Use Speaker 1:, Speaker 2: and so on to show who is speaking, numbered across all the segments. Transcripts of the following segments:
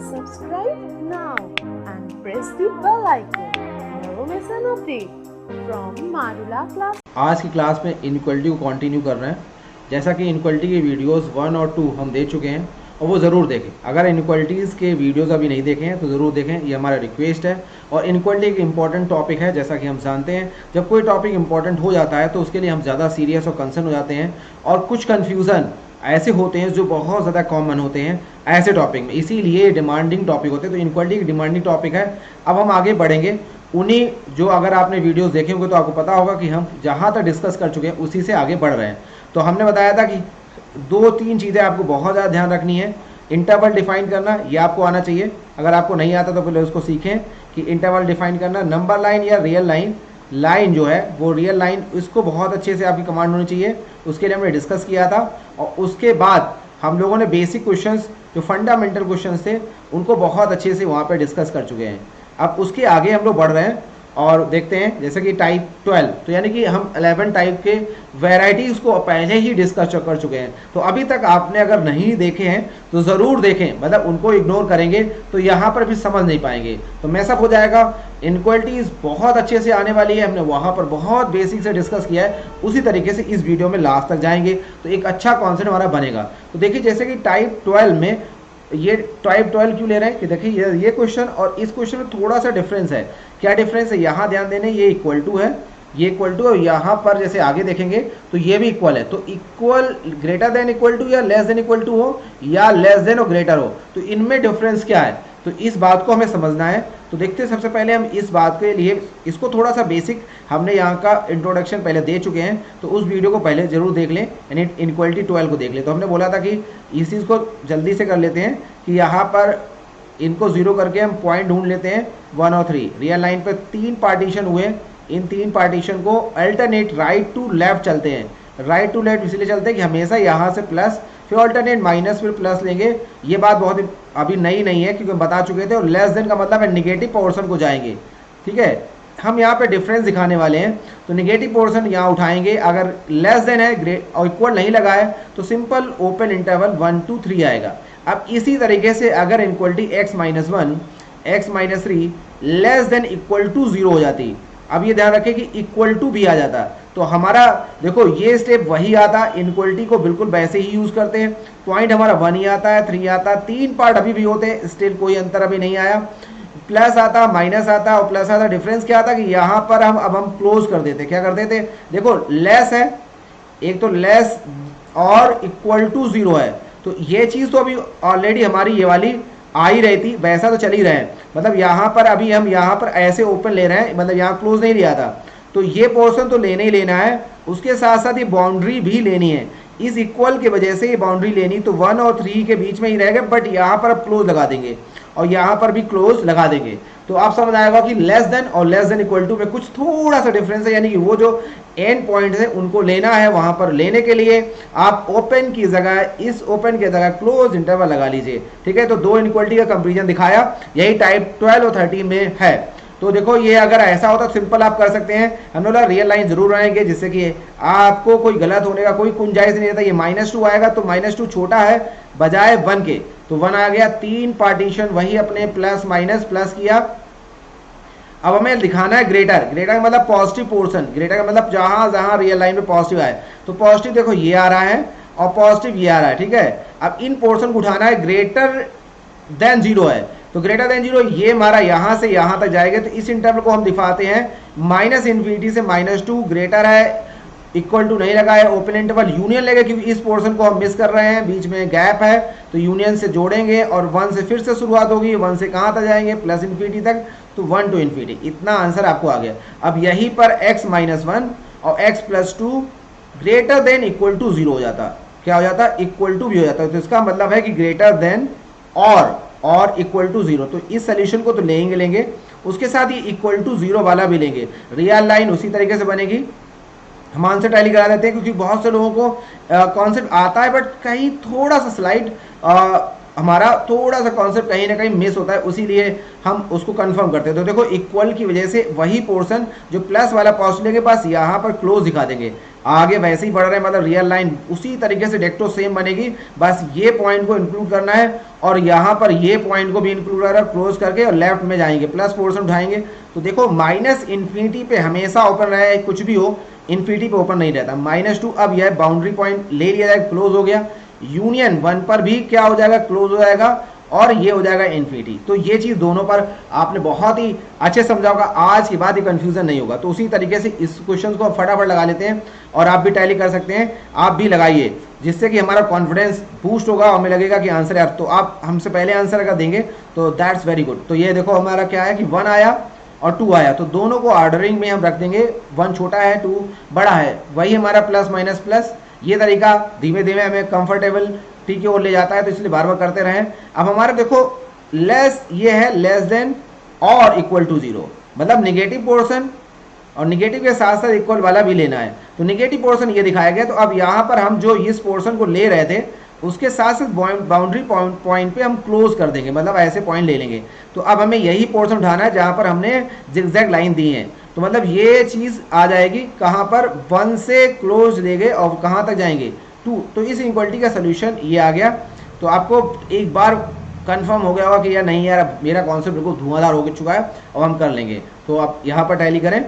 Speaker 1: Subscribe now and press the bell icon. Never miss an update from Marula class.
Speaker 2: आज की class में inequality को continue कर रहे हैं। जैसा कि इनइक्वालिटी के वीडियोस 1 और 2 हम दे चुके हैं और वो ज़रूर देखें। अगर इनइक्वालिटीज़ के वीडियोस अभी नहीं देखे हैं तो ज़रूर देखें, ये हमारा रिक्वेस्ट है। और इनइक्वालिटी एक इंपॉर्टेंट टॉपिक है, जैसा कि हम जानते हैं जब कोई टॉपिक इंपॉर्टेंट हो जाता है तो उसके लिए हम ज़्यादा सीरियस और कंसर्न हो जाते हैं और कुछ कन्फ्यूज़न ऐसे होते हैं जो बहुत ज़्यादा कॉमन होते हैं ऐसे टॉपिक में, इसीलिए डिमांडिंग टॉपिक होते हैं। तो इनइक्वालिटी एक डिमांडिंग टॉपिक है। अब हम आगे बढ़ेंगे उन्हीं जो अगर आपने वीडियोस देखे होंगे तो आपको पता होगा कि हम जहाँ तक डिस्कस कर चुके हैं उसी से आगे बढ़ रहे हैं। तो हमने बताया था कि 2-3 चीज़ें आपको बहुत ज़्यादा ध्यान रखनी है। इंटरवल डिफाइन करना, ये आपको आना चाहिए। अगर आपको नहीं आता तो पहले उसको सीखें कि इंटरवल डिफाइन करना। नंबर लाइन या रियल लाइन, लाइन जो है वो रियल लाइन, इसको बहुत अच्छे से आपकी कमांड होनी चाहिए। उसके लिए हमने डिस्कस किया था। और उसके बाद हम लोगों ने बेसिक क्वेश्चंस जो फंडामेंटल क्वेश्चंस थे उनको बहुत अच्छे से वहाँ पे डिस्कस कर चुके हैं। अब उसके आगे हम लोग बढ़ रहे हैं और देखते हैं जैसे कि टाइप 12, तो यानी कि हम 11 टाइप के वैरायटीज़ को पहले ही डिस्कस कर चुके हैं। तो अभी तक आपने अगर नहीं देखे हैं तो ज़रूर देखें, मतलब उनको इग्नोर करेंगे तो यहाँ पर भी समझ नहीं पाएंगे, तो मैसअप हो जाएगा। इनइक्वालिटीज़ बहुत अच्छे से आने वाली है, हमने वहाँ पर बहुत बेसिक से डिस्कस किया है, उसी तरीके से इस वीडियो में लास्ट तक जाएंगे तो एक अच्छा कॉन्सेप्ट हमारा बनेगा। तो देखिए जैसे कि टाइप 12 में, ये टाइप 12 क्यों ले रहे हैं कि देखिए ये क्वेश्चन और इस क्वेश्चन में थोड़ा सा डिफरेंस है। क्या डिफरेंस है, यहाँ ध्यान देने, ये इक्वल टू है, ये इक्वल टू, और यहाँ पर जैसे आगे देखेंगे तो ये भी इक्वल है। तो equal greater than equal to या लेस देन इक्वल टू हो या लेस देन और ग्रेटर हो, तो इनमें डिफरेंस क्या है, तो इस बात को हमें समझना है। तो देखते हैं, सबसे पहले हम इस बात के लिए इसको थोड़ा सा बेसिक हमने यहाँ का इंट्रोडक्शन पहले दे चुके हैं, तो उस वीडियो को पहले जरूर देख लें, यानी इनइक्वालिटी 12 को देख लें। तो हमने बोला था कि इस चीज़ को जल्दी से कर लेते हैं कि यहाँ पर इनको जीरो करके हम पॉइंट ढूंढ लेते हैं 1 और 3। रियल लाइन पर 3 पार्टीशन हुए, इन 3 पार्टीशन को अल्टरनेट राइट टू लेफ्ट चलते हैं। राइट टू लेफ्ट इसलिए चलते हैं कि हमेशा यहाँ से प्लस, फिर अल्टरनेट माइनस, फिर प्लस लेंगे। ये बात बहुत अभी नई नहीं है क्योंकि हम बता चुके थे। और लेस देन का मतलब है निगेटिव पोर्शन को जाएंगे, ठीक है। हम यहाँ पे डिफरेंस दिखाने वाले हैं, तो निगेटिव पोर्शन यहाँ उठाएंगे। अगर लेस देन है और इक्वल नहीं लगा है तो सिंपल ओपन इंटरवल 1 2 3 आएगा। अब इसी तरीके से अगर equality x-1 x-3 less than equal to 0 हो जाती, अब ये ध्यान रखें कि इक्वल टू भी आ जाता, तो हमारा देखो ये स्टेप वही आता, इनइक्वालिटी को बिल्कुल वैसे ही यूज करते हैं। पॉइंट हमारा 1 ही आता है, 3 आता है, 3 पार्ट अभी भी होते हैं, स्टिल कोई अंतर अभी नहीं आया। प्लस आता, माइनस आता और प्लस आता। डिफरेंस क्या आता कि यहाँ पर हम क्लोज कर देते, क्या कर देते, देखो लेस है, एक तो लेस और इक्वल टू 0 है, तो ये चीज तो अभी ऑलरेडी हमारी ये वाली आ ही रही थी, वैसा तो चल ही रहे हैं। मतलब यहाँ पर अभी हम यहाँ पर ऐसे ओपन ले रहे हैं, मतलब यहाँ क्लोज नहीं लिया था, तो ये पोर्शन तो लेना ही लेना है। उसके साथ साथ ये बाउंड्री भी लेनी है, इस इक्वल की वजह से ये बाउंड्री लेनी, तो 1 और 3 के बीच में ही रहेगा, बट यहाँ पर अब क्लोज लगा देंगे और यहाँ पर भी क्लोज लगा देंगे। तो आप समझ आएगा कि लेस देन और लेस देन इक्वल टू में कुछ थोड़ा सा डिफरेंस है, यानी कि वो जो एंड पॉइंट्स है उनको लेना है। वहां पर लेने के लिए आप ओपन की जगह, इस ओपन की जगह क्लोज इंटरवल लगा लीजिए, ठीक है। तो 2 इनइक्वालिटी का कंपैरिजन दिखाया, यही टाइप 12 और 13 में है। तो देखो ये अगर ऐसा होता तो सिंपल आप कर सकते हैं, हम लोग रियल लाइन जरूर आएंगे जिससे कि आपको कोई गलत होने का कोई गुंजाइश नहीं रहता। ये -2 आएगा तो -2 छोटा है बजाय 1 के, तो 1 आ गया। 3 पार्टीशन वही अपने प्लस माइनस प्लस किया। अब हमें दिखाना है ग्रेटर, ग्रेटर का मतलब पॉजिटिव पोर्शन, ग्रेटर का मतलब जहां जहां रियल लाइन में पॉजिटिव आए, तो पॉजिटिव देखो ये आ रहा है और पॉजिटिव ये आ रहा है, ठीक है। अब इन पोर्शन को उठाना है, ग्रेटर देन 0 है, तो ग्रेटर देन 0 ये हमारा यहां से यहां तक जाएगा। तो इस इंटरवल को हम दिखाते हैं -∞ से -2, ग्रेटर है, इक्वल टू नहीं लगा है, ओपन इंटरवल यूनियन लेगा क्योंकि इस पोर्शन को हम मिस कर रहे हैं, बीच में गैप है, तो यूनियन से जोड़ेंगे और 1 से फिर से शुरुआत होगी, 1 से कहां तक जाएंगे, +∞ तक, तो 1 to ∞। इतना आंसर आपको आ गया। अब यहीं पर x-1 और x+2 greater than equal to 0 हो जाता, क्या हो जाता, इक्वल टू भी हो जाता है। तो इसका मतलब है कि ग्रेटर देन और इक्वल टू 0, तो इस सोल्यूशन को तो लेंगे, उसके साथ ही इक्वल टू 0 वाला भी लेंगे। रियल लाइन उसी तरीके से बनेगी। हम आंसर टैली करा देते हैं क्योंकि बहुत से लोगों को कॉन्सेप्ट आता है बट कहीं थोड़ा सा स्लाइड हमारा थोड़ा सा कॉन्सेप्ट कहीं ना कहीं मिस होता है, उसीलिए हम उसको कंफर्म करते हैं। तो देखो इक्वल की वजह से वही पोर्शन जो प्लस वाला पॉजिटिव लेंगे बस यहाँ पर क्लोज दिखा देंगे, आगे वैसे ही बढ़ रहे हैं, मतलब रियल लाइन उसी तरीके से डेक्टो सेम बनेगी, बस ये पॉइंट को इंक्लूड करना है और यहाँ पर ये पॉइंट को भी इंक्लूड करना है, क्लोज करके और लेफ्ट में जाएंगे, प्लस पोर्शन उठाएंगे। तो देखो माइनस इन्फिनिटी पे हमेशा ओपन रहे, कुछ भी हो इन्फिनिटी पे ओपन नहीं रहता। -2 अब यह बाउंड्री पॉइंट ले लिया जाएगा, क्लोज हो गया। यूनियन 1 पर भी क्या हो जाएगा, क्लोज हो जाएगा और ये हो जाएगा इन्फिनिटी। तो ये चीज दोनों पर आपने बहुत ही अच्छे समझा होगा, आज के बाद ये कंफ्यूजन नहीं होगा। तो उसी तरीके से इस क्वेश्चन को फटाफट लगा लेते हैं और आप भी टैली कर सकते हैं, आप भी लगाइए, जिससे कि हमारा कॉन्फिडेंस बूस्ट होगा और हमें लगेगा कि आंसर है। तो आप हमसे पहले आंसर अगर देंगे तो दैट्स वेरी गुड। तो ये देखो हमारा क्या है कि 1 आया और 2 आया, तो दोनों को ऑर्डरिंग में हम रख देंगे, 1 छोटा है 2 बड़ा है, वही हमारा प्लस माइनस प्लस। ये तरीका धीमे धीमे हमें कंफर्टेबल टी की ओर ले जाता है, तो इसलिए बार बार करते रहें। अब हमारे देखो लेस ये है लेस देन और इक्वल टू 0, मतलब निगेटिव पोर्शन और निगेटिव के साथ साथ इक्वल वाला भी लेना है। तो निगेटिव पोर्शन ये दिखाया गया, तो अब यहाँ पर हम जो इस पोर्शन को ले रहे थे उसके साथ साथ बाउंड्री पॉइंट पे हम क्लोज कर देंगे, मतलब ऐसे पॉइंट ले लेंगे। तो अब हमें यही पोर्शन उठाना है जहाँ पर हमने जिगजैग लाइन दी है। तो मतलब ये चीज़ आ जाएगी कहाँ पर, 1 से क्लोज लेंगे और कहाँ तक जाएंगे 2। तो इस इनक्वालिटी का सोल्यूशन ये आ गया। तो आपको एक बार कंफर्म हो गया होगा कि यार नहीं यार मेरा कॉन्सेप्ट बिल्कुल धुआंधार हो चुका है, अब हम कर लेंगे। तो आप यहाँ पर टैली करें,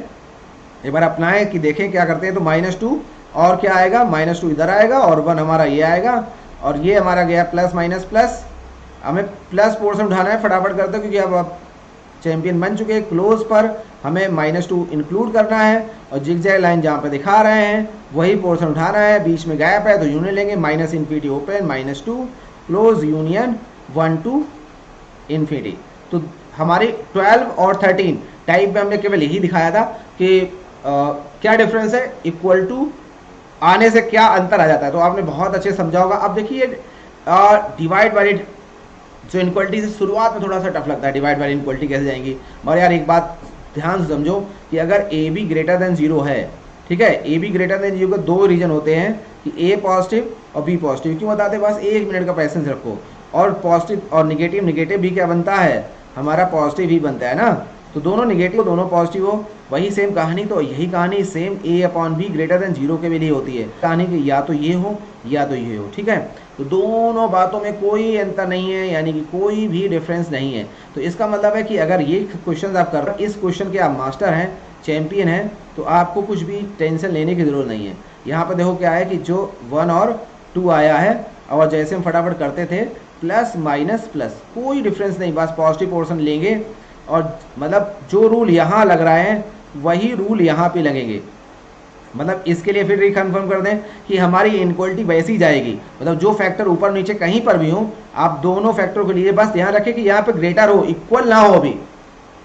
Speaker 2: एक बार अपनाएं कि देखें क्या करते हैं। तो -2 और क्या आएगा, -2 इधर आएगा और 1 हमारा ये आएगा और ये हमारा गया प्लस माइनस प्लस। हमें प्लस पोर्शन उठाना है, फटाफट करते हैं क्योंकि अब आप चैंपियन बन चुके हैं। क्लोज पर हमें -2 इंक्लूड करना है और जिगजैग लाइन जहाँ पे दिखा रहे हैं वही पोर्शन उठाना है, बीच में गैप है तो यूनियन लेंगे, minus infinity open, -2 close union 1 to infinity. तो हमारी 12 और 13 टाइप में हमने केवल यही दिखाया था कि क्या डिफरेंस है, इक्वल टू आने से क्या अंतर आ जाता है। तो आपने बहुत अच्छे समझा होगा। अब देखिए डिवाइड बाई जो इनक्वालिटी से शुरुआत में थोड़ा सा टफ लगता है, डिवाइड बाई इनक्वालिटी कैसे जाएंगी। मगर यार एक बात ध्यान से समझो कि अगर ए बी ग्रेटर देन 0 है, ठीक है, ए बी ग्रेटर देन 0 के 2 रीजन होते हैं कि ए पॉजिटिव और बी पॉजिटिव। क्यों बताते हैं, बस 1 मिनट का पैसेंस रखो। और पॉजिटिव और निगेटिव, निगेटिव भी क्या बनता है, हमारा पॉजिटिव ही बनता है ना। तो दोनों निगेटिव दोनों पॉजिटिव हो, वही सेम कहानी। तो यही कहानी सेम A/B ग्रेटर देन 0 के लिए होती है कहानी कि या तो ये हो या तो ये हो, ठीक है। तो दोनों बातों में कोई अंतर नहीं है, यानी कि कोई भी डिफरेंस नहीं है। तो इसका मतलब है कि अगर ये क्वेश्चन आप कर रहे हैं, इस क्वेश्चन के आप मास्टर हैं, चैंपियन हैं, तो आपको कुछ भी टेंशन लेने की ज़रूरत नहीं है। यहाँ पर देखो क्या है कि जो 1 और 2 आया है और जैसे हम फटाफट करते थे प्लस माइनस प्लस, कोई डिफरेंस नहीं, बस पॉजिटिव पोर्शन लेंगे और मतलब जो रूल यहाँ लग रहा है वही रूल यहाँ पे लगेंगे। मतलब इसके लिए फिर रिकन्फर्म कर दें कि हमारी इनक्वालिटी वैसी जाएगी, मतलब जो फैक्टर ऊपर नीचे कहीं पर भी हो, आप दोनों फैक्टर के लिए बस ध्यान रखें कि यहाँ पे ग्रेटर हो, इक्वल ना हो। अभी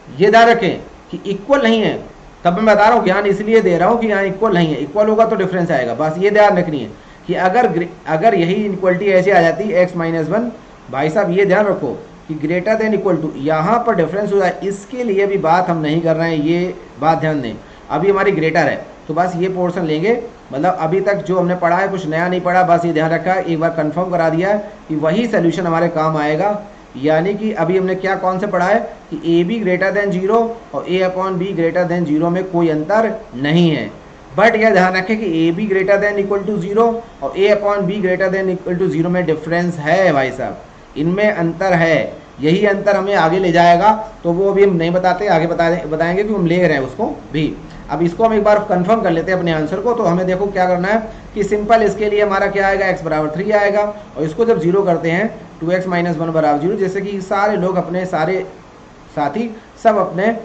Speaker 2: ये ध्यान रखें कि इक्वल नहीं है, तब मैं बता रहा हूँ ज्ञान इसलिए दे रहा हूँ कि यहाँ इक्वल नहीं है। इक्वल होगा तो डिफरेंस आएगा, बस ये ध्यान रखनी है कि अगर यही इनक्वालिटी ऐसे आ जाती है x-1, भाई साहब ये ध्यान रखो कि ग्रेटर देन इक्वल टू, यहाँ पर डिफरेंस हो जाए, इसके लिए भी बात हम नहीं कर रहे हैं, ये बात ध्यान दें। अभी हमारी ग्रेटर है तो बस ये पोर्शन लेंगे, मतलब अभी तक जो हमने पढ़ा है कुछ नया नहीं पढ़ा, बस ये ध्यान रखा है, एक बार कंफर्म करा दिया है कि वही सोल्यूशन हमारे काम आएगा। यानी कि अभी हमने क्या कौन से पढ़ा है कि ए बी ग्रेटर देन 0 और A/B ग्रेटर देन 0 में कोई अंतर नहीं है। बट यह ध्यान रखें कि A B greater than equal to 0 और A/B greater than equal to 0 में डिफरेंस है भाई साहब, इनमें अंतर है। यही अंतर हमें आगे ले जाएगा, तो वो अभी हम नहीं बताते, आगे बताएंगे कि हम ले रहे हैं उसको भी। अब इसको हम एक बार कंफर्म कर लेते हैं अपने आंसर को। तो हमें देखो क्या करना है कि सिंपल इसके लिए हमारा क्या आएगा, x बराबर 3 आएगा और इसको जब 0 करते हैं 2x - 1 बराबर 0, जैसे कि सारे लोग अपने सारे साथी सब अपने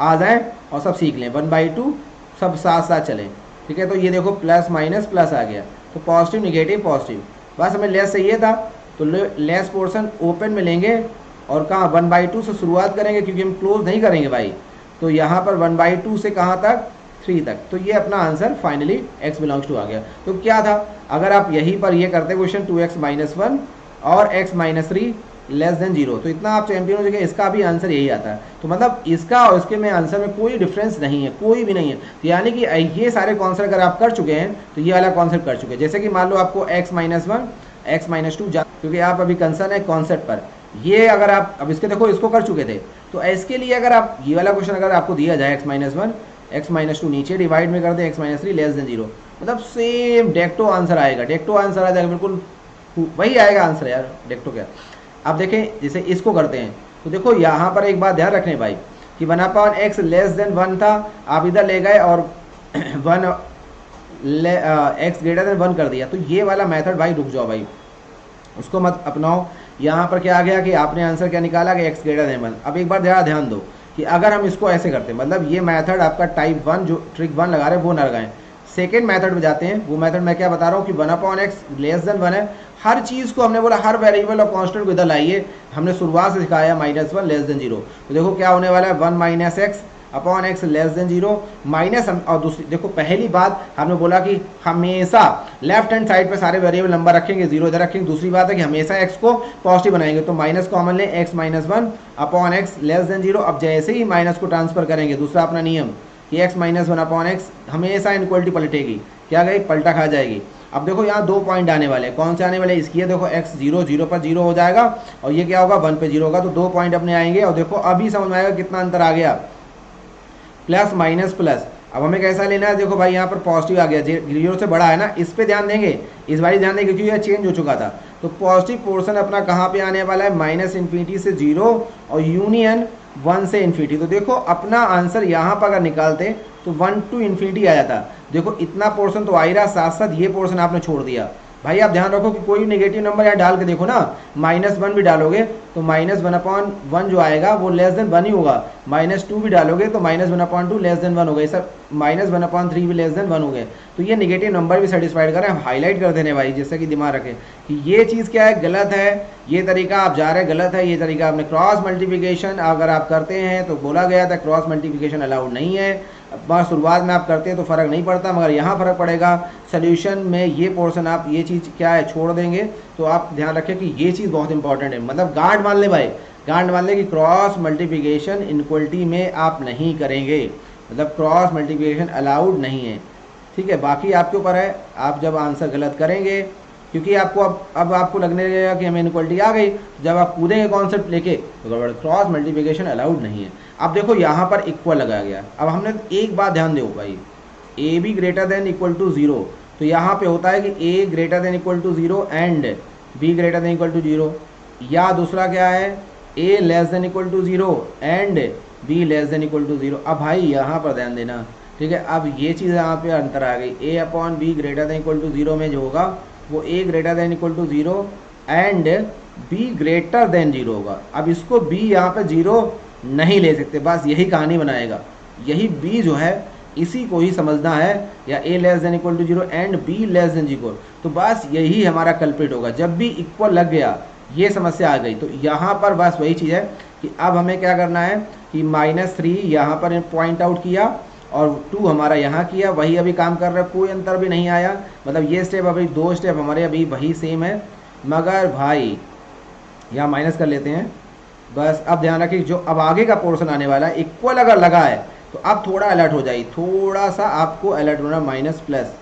Speaker 2: आ जाएं और सब सीख लें, 1/2 सब साथ साथ चलें, ठीक है। तो ये देखो प्लस माइनस प्लस आ गया, तो पॉजिटिव निगेटिव पॉजिटिव, बस हमें लेस चाहिए था। तो लेस पोर्शन ओपन में लेंगे और कहाँ 1/2 से शुरुआत करेंगे, क्योंकि हम क्लोज नहीं करेंगे भाई। तो यहाँ पर 1/2 से कहाँ तक, 3 तक। तो ये अपना answer finally x belongs to आ गया। तो क्या था, अगर आप यहीं पर ये करते क्वेश्चन 2x - 1 और x - 3 लेस देन 0, तो इतना आप चैंपियन हो जाएंगे, इसका भी आंसर यही आता है। तो मतलब इसका और इसके में आंसर में कोई डिफरेंस नहीं है, कोई भी नहीं है। तो यानी कि ये सारे कॉन्सेप्ट अगर आप कर चुके हैं तो ये वाला कॉन्सेप्ट कर चुके हैं। जैसे कि मान लो आपको x - 1 x माइनस 2, क्योंकि आप अभी कंसर्न है कॉन्सेप्ट पर। ये अगर आप अब इसके देखो इसको कर चुके थे, तो इसके लिए अगर आप ये वाला क्वेश्चन अगर आपको दिया जाए x माइनस 1 x माइनस 2 नीचे डिवाइड में कर दे x माइनस 3 लेस देन 0, मतलब सेम डेक्टो आंसर आएगा, डेक्टो आंसर आ जाएगा, बिल्कुल वही आएगा आंसर यार, डेक्टो क्या। अब देखें जैसे इसको करते हैं, तो देखो यहाँ पर एक बात ध्यान रखने भाई कि 1/x लेस देन 1 था, आप इधर ले गए और 1 x ग्रेटर देन 1 कर दिया, तो ये वाला मेथड भाई रुक जाओ भाई, उसको मत अपनाओ। यहाँ पर क्या आ गया कि आपने आंसर क्या निकाला कि x ग्रेटर देन 1। अब एक बार ज़रा ध्यान दो कि अगर हम इसको ऐसे करते हैं, मतलब ये मेथड आपका टाइप 1 जो ट्रिक 1 लगा रहे हैं वो ना लगाएं, सेकेंड मेथड में जाते हैं। वो मेथड मैं क्या बता रहा हूँ कि 1/x लेस देन 1 है, हर चीज़ को हमने बोला हर वेरिएबल और कांस्टेंट को इधर लाइए, हमने शुरुआत से सिखाया -1 लेस देन 0, तो देखो क्या होने वाला है 1 - x upon x less than 0 minus. और दूसरी देखो पहली बात हमने बोला कि हमेशा लेफ्ट हैंड साइड पे सारे वेरिएबल नंबर रखेंगे, 0 इधर रखेंगे। दूसरी बात है कि हमेशा x को पॉजिटिव बनाएंगे, तो माइनस कॉमन लें, x माइनस 1 अपॉन x लेस देन 0। अब जैसे ही माइनस को ट्रांसफर करेंगे, दूसरा अपना नियम कि x माइनस 1 अपॉन x हमेशा इनक्वलिटी पलटेगी, क्या गई पलटा खा जाएगी। अब देखो यहाँ 2 पॉइंट आने वाले हैं, कौन से आने वाले इसकी है, देखो x 0 0 पर 0 हो जाएगा और ये क्या होगा 1 पे 0 होगा, तो 2 पॉइंट अपने आएंगे। और देखो अभी समझ में आएगा कितना अंतर आ गया, प्लस माइनस प्लस। अब हमें कैसा लेना है, देखो भाई यहाँ पर पॉजिटिव आ गया, 0 से बड़ा है ना, इस पे ध्यान देंगे, इस बारी ध्यान देंगे क्योंकि यह चेंज हो चुका था। तो पॉजिटिव पोर्शन अपना कहाँ पे आने वाला है, -∞ से 0 और यूनियन 1 से इन्फिनिटी। तो देखो अपना आंसर यहाँ पर अगर निकालते तो 1 to ∞ आया था। देखो इतना पोर्शन तो आ ही रहा, साथ साथ ये पोर्शन आपने छोड़ दिया। भाई आप ध्यान रखो कि कोई नेगेटिव नंबर यहाँ डाल के देखो ना, -1 भी डालोगे तो -1/1 जो आएगा वो लेस देन 1 ही होगा, -2 भी डालोगे तो -1/2 लेस देन 1 हो गए, सब -1/3 भी लेस देन 1 हो गए। तो ये नेगेटिव नंबर भी सेटिस्फाइड करें, हम हाईलाइट कर देने भाई, जिससे कि दिमाग रखें कि ये चीज़ क्या है, गलत है, ये तरीका आप जा रहे हैं गलत है, ये तरीका आपने क्रॉस मल्टीप्लिकेशन अगर आप करते हैं तो बोला गया था क्रॉस मल्टीप्लिकेशन अलाउड नहीं है। शुरुआत में आप करते हैं तो फ़र्क नहीं पड़ता, मगर यहाँ फ़र्क पड़ेगा सोल्यूशन में, ये पोर्शन आप ये चीज़ क्या है छोड़ देंगे। तो आप ध्यान रखें कि ये चीज़ बहुत इंपॉर्टेंट है, मतलब गांठ मान ले भाई, गांठ मान ले कि क्रॉस मल्टीप्लिकेशन इनक्वलिटी में आप नहीं करेंगे, मतलब क्रॉस मल्टीप्लिकेशन अलाउड नहीं है, ठीक है। बाकी आपके ऊपर है, आप जब आंसर गलत करेंगे, क्योंकि आपको अब आपको लगने लगेगा कि हमें इनक्वलिटी आ गई, जब आप कूदेंगे कॉन्सेप्ट लेके तो गड़बड़, क्रॉस मल्टीप्लिकेशन अलाउड नहीं है। अब देखो यहाँ पर इक्वल लगाया गया। अब हमने एक बात ध्यान दो भाई, A B greater than equal to 0, तो यहाँ पे होता है कि A greater than equal to 0 and B greater than equal to 0, या दूसरा क्या है A less than equal to 0 and B less than equal to 0। अब भाई यहाँ पर ध्यान देना, ठीक है। अब ये चीज़ यहाँ पे अंतर आ गई, A upon B greater than equal to 0 में जो होगा वो A greater than equal to 0 and B greater than 0 होगा। अब इसको बी यहाँ पे 0 नहीं ले सकते, बस यही कहानी बनाएगा, यही बी जो है इसी को ही समझना है, या A less than equal to 0 and B less than 0, तो बस यही हमारा कल्प्रिट होगा। जब भी इक्वल लग गया ये समस्या आ गई, तो यहाँ पर बस वही चीज़ है कि अब हमें क्या करना है कि -3 यहाँ पर पॉइंट आउट किया और 2 हमारा यहाँ किया, वही अभी काम कर रहा है, कोई अंतर भी नहीं आया, मतलब ये स्टेप अभी 2 स्टेप हमारे अभी वही सेम है। मगर भाई यहाँ माइनस कर लेते हैं बस। अब ध्यान रखिए जो अब आगे का पोर्शन आने वाला है, इक्वल अगर लगा है तो अब थोड़ा अलर्ट हो जाइए, थोड़ा सा आपको अलर्ट होना, माइनस प्लस।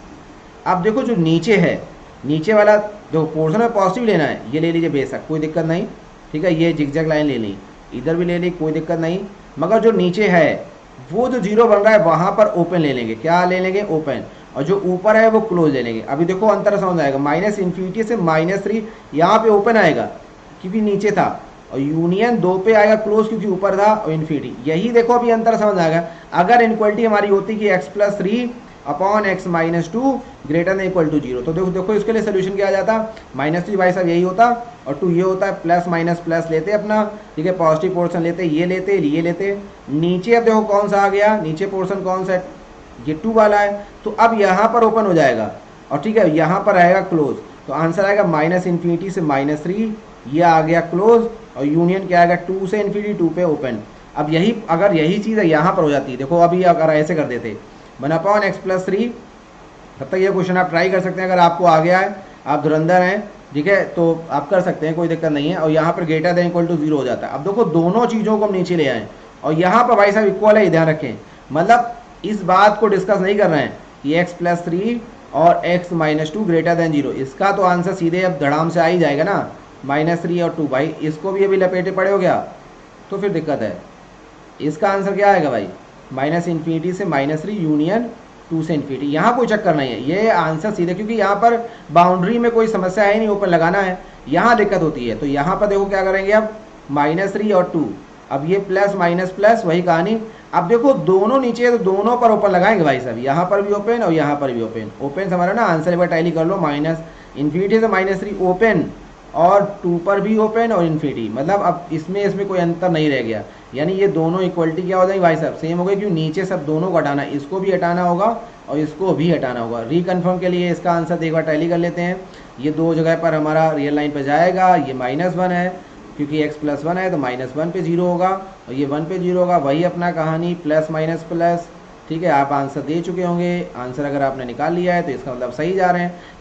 Speaker 2: अब देखो जो नीचे है, नीचे वाला जो पोर्शन है पॉजिटिव लेना है, ये ले लीजिए बेशक कोई दिक्कत नहीं, ठीक है। ये जिगजैग लाइन ले ली, इधर भी ले ली, कोई दिक्कत नहीं। मगर जो नीचे है वो जो 0 बन रहा है वहाँ पर ओपन ले लेंगे, क्या ले लेंगे ओपन, और जो ऊपर है वो क्लोज ले लेंगे। अभी देखो अंतर समझ आएगा, -∞ से -3 यहाँ पे ओपन आएगा क्योंकि नीचे था, और यूनियन 2 पे आएगा क्लोज क्योंकि ऊपर था, और इन्फिनिटी। यही देखो अभी अंतर समझ आएगा। अगर इनक्वलिटी हमारी होती कि x + 3 upon x - 2 greater than equal to 0, तो देखो इसके लिए सोल्यूशन क्या आ जाता, -3 भाई साहब यही होता, और 2 ये होता है, प्लस माइनस प्लस लेते अपना, ठीक है, पॉजिटिव पोर्शन लेते, ये लेते। नीचे अब देखो कौन सा आ गया, नीचे पोर्शन कौन सा है, ये 2 वाला है, तो अब यहाँ पर ओपन हो जाएगा, और ठीक है यहाँ पर आएगा क्लोज, तो आंसर आएगा -∞ से -3, ये आ गया क्लोज, और यूनियन क्या आएगा 2 से इन्फिनिटी 2 पे ओपन। अब यही अगर यही चीज़ है यहाँ पर हो जाती है, देखो अभी अगर ऐसे कर देते 1/x + 3, तब तक ये क्वेश्चन आप ट्राई कर सकते हैं, अगर आपको आ गया है, आप धुरंधर हैं, ठीक है, तो आप कर सकते हैं, कोई दिक्कत नहीं है। और यहाँ पर ग्रेटर देन इक्वल टू 0 हो जाता है। अब देखो दोनों चीज़ों को हम नीचे ले आए, और यहाँ पर भाई साहब इक्वल है, ध्यान रखें, मतलब इस बात को डिस्कस नहीं कर रहे हैं कि x + 3 और x minus two greater than 0। इसका तो आंसर सीधे अब धड़ाम से आ ही जाएगा ना, -3 और 2। भाई इसको भी अभी लपेटे पड़े हो गया तो फिर दिक्कत है। इसका आंसर क्या आएगा भाई, -∞ से -3 यूनियन 2 से इन्फिनिटी। यहाँ कोई चक्कर नहीं है, ये आंसर सीधे, क्योंकि यहाँ पर बाउंड्री में कोई समस्या है नहीं, ओपन लगाना है, यहाँ दिक्कत होती है। तो यहाँ पर देखो क्या करेंगे अब, -3 और 2, अब ये प्लस माइनस प्लस वही कहानी। अब देखो दोनों नीचे है तो दोनों पर ओपन लगाएंगे भाई साहब, यहाँ पर भी ओपन और यहाँ पर भी ओपन। ओपन हमारा ना आंसर एक बार टैली कर लो, -∞ से -3 ओपन और 2 पर भी ओपन और इन्फिनिटी, मतलब अब इसमें कोई अंतर नहीं रह गया। यानी ये दोनों इक्वलिटी क्या हो जाएगी भाई साहब, सेम हो गई, क्योंकि नीचे सब दोनों को हटाना, इसको भी हटाना होगा और इसको भी हटाना होगा। रिकन्फर्म के लिए इसका आंसर एक बार टैली कर लेते हैं। ये दो जगह पर हमारा रियल लाइन पर जाएगा, ये -1 है क्योंकि x + 1 है तो -1 पे 0 होगा और ये 1 पे 0 होगा। वही अपना कहानी प्लस माइनस प्लस, ठीक है। आप आंसर दे चुके होंगे, आंसर अगर आपने निकाल लिया है तो इसका मतलब सही जा रहे हैं। <=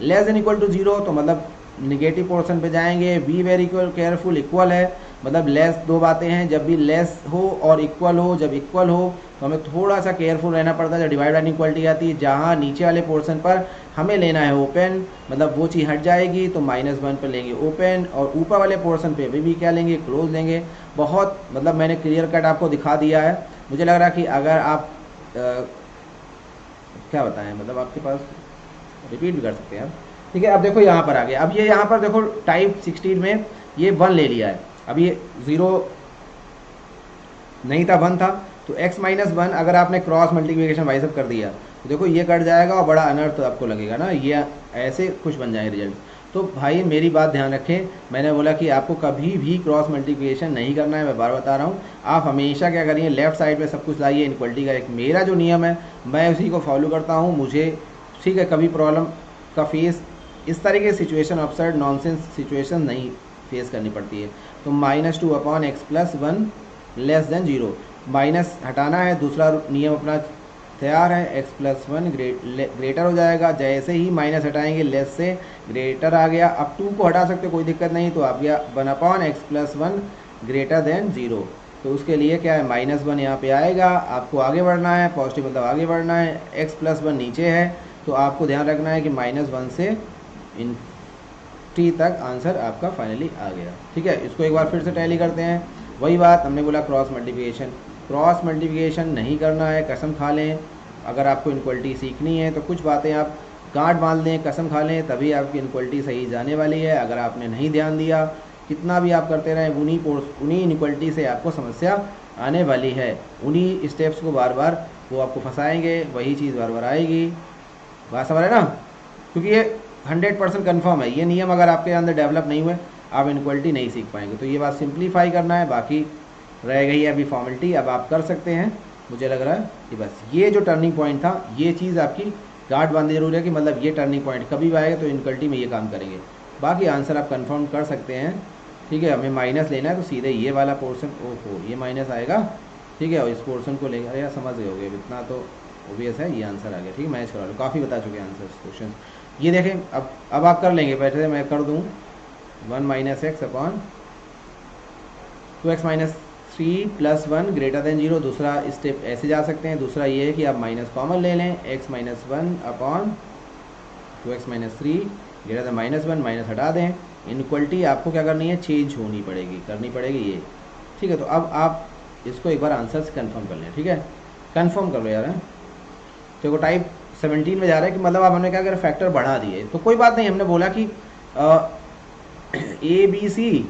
Speaker 2: 0 तो मतलब निगेटिव पोर्शन पे जाएंगे। बी वेरी केयरफुल, इक्वल है मतलब लेस, दो बातें हैं, जब भी लेस हो और इक्वल हो, जब इक्वल हो तो हमें थोड़ा सा केयरफुल रहना पड़ता है। जब डिवाइड बाय इक्वलिटी आती है, जहाँ नीचे वाले पोर्शन पर हमें लेना है ओपन, मतलब वो चीज़ हट जाएगी तो -1 पर लेंगे ओपन, और ऊपर वाले पोर्शन पे भी क्या लेंगे, क्लोज लेंगे। बहुत मतलब मैंने क्लियर कट आपको दिखा दिया है। मुझे लग रहा है कि अगर आप क्या बताएं, मतलब आपके पास रिपीट भी कर सकते हैं आप, ठीक है। अब देखो यहाँ पर आ गया, अब ये यहाँ पर देखो टाइप 16 में ये 1 ले लिया है, अब ये 0 नहीं था 1 था, तो x - 1 अगर आपने क्रॉस मल्टीप्लिकेशन भाई सब कर दिया तो देखो ये कट जाएगा और बड़ा अनर्थ आपको लगेगा ना, ये ऐसे कुछ बन जाए रिजल्ट। तो भाई मेरी बात ध्यान रखें, मैंने बोला कि आपको कभी भी क्रॉस मल्टीप्लिकेशन नहीं करना है, मैं बार बता रहा हूँ। आप हमेशा क्या करिए, लेफ्ट साइड पे सब कुछ लाइए इनक्वलिटी का। एक मेरा जो नियम है मैं उसी को फॉलो करता हूँ, मुझे ठीक है कभी प्रॉब्लम का फेस इस तरीके की सिचुएशन, अपसाइड नॉनसेंस सिचुएशन नहीं फेस करनी पड़ती है। तो -2/x + 1 <= 0, माइनस हटाना है, दूसरा नियम अपना तैयार है, x + 1 ग्रेटर हो जाएगा। जैसे ही माइनस हटाएंगे लेस से ग्रेटर आ गया। अब 2 को हटा सकते कोई दिक्कत नहीं, तो आप गया 1/x + 1 <= 0। तो उसके लिए क्या है, -1 यहाँ पे आएगा, आपको आगे बढ़ना है, पॉजिटिव मतलब आगे बढ़ना है। x + 1 नीचे है तो आपको ध्यान रखना है कि -1 से ∞ तक आंसर आपका फाइनली आ गया, ठीक है। इसको एक बार फिर से टैली करते हैं। वही बात हमने बोला, क्रॉस मल्टीप्लिकेशन नहीं करना है, कसम खा लें। अगर आपको इनक्वलिटी सीखनी है तो कुछ बातें आप गांठ बांध लें, कसम खा लें, तभी आपकी इनक्वलिटी सही जाने वाली है। अगर आपने नहीं ध्यान दिया, कितना भी आप करते रहें, उन्हीं इनक्वलिटी से आपको समस्या आने वाली है। उन्हीं स्टेप्स को बार बार वो आपको फंसाएंगे, वही चीज़ बार बार आएगी। बात समझ रहे ना, क्योंकि ये 100% कन्फर्म है। ये नियम अगर आपके अंदर डेवलप नहीं हुए आप इनक्वलिटी नहीं सीख पाएंगे। तो ये बात सिंप्लीफाई करना है, बाकी रह गई है अभी फॉर्मेलिटी। अब आप कर सकते हैं, मुझे लग रहा है कि बस ये जो टर्निंग पॉइंट था, ये चीज़ आपकी गार्ड बांधनी जरूरी है कि मतलब ये टर्निंग पॉइंट कभी भी आएगा तो इनक्वलिटी में ये काम करेंगे। बाकी आंसर आप कंफर्म कर सकते हैं, ठीक है। हमें माइनस लेना है तो सीधे ये वाला पोर्शन, ओहो ये माइनस आएगा, ठीक है, और इस पोर्शन को लेकर, यार समझ गए होगे, इतना तो ओबियस है, ये आंसर आ गया, ठीक है। मैच करा लो, काफ़ी बता चुके हैं आंसर क्वेश्चन। ये देखें, अब आप कर लेंगे, बैठे मैं कर दूँ 1 - x अपॉन 2x - 3 + 1 > 0। दूसरा स्टेप ऐसे जा सकते हैं। दूसरा ये है कि आप माइनस कॉमन ले लें, x - 1 अपॉन 2x - 3 > -1, माइनस हटा दें। इनक्वलिटी आपको क्या करनी है, चेंज होनी पड़ेगी, करनी पड़ेगी ये, ठीक है। तो अब आप इसको एक बार आंसर से कन्फर्म कर लें, ठीक है, कन्फर्म कर लो यार। देखो टाइप 17 में जा रहा है कि मतलब आप हमने क्या कर फैक्टर बढ़ा दिए, तो कोई बात नहीं। हमने बोला कि ABC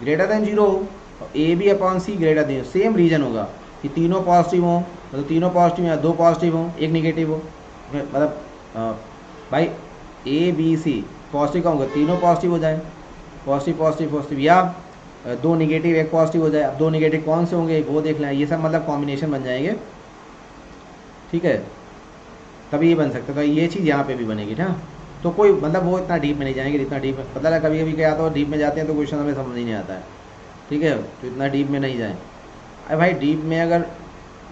Speaker 2: > 0 AB/C > सेम रीजन होगा कि तीनों पॉजिटिव हों, मतलब तीनों पॉजिटिव या 2 पॉजिटिव हों, 1 निगेटिव हो, मतलब भाई ABC पॉजिटिव का होगा, तीनों पॉजिटिव हो जाए, पॉजिटिव, या 2 निगेटिव 1 पॉजिटिव हो जाए। अब 2 निगेटिव कौन से होंगे वो देख लें, ये सब मतलब कॉम्बिनेशन बन जाएंगे, ठीक है, तभी ये बन सकता है। तो ये चीज़ यहाँ पे भी बनेगी ना। तो कोई मतलब वो इतना डीप में नहीं जाएंगे, इतना डीप में पता लगा कभी कभी क्या आता है, डीप में जाते हैं तो क्वेश्चन हमें समझ ही नहीं आता है, ठीक है। तो इतना डीप में नहीं जाएं। अरे भाई डीप में अगर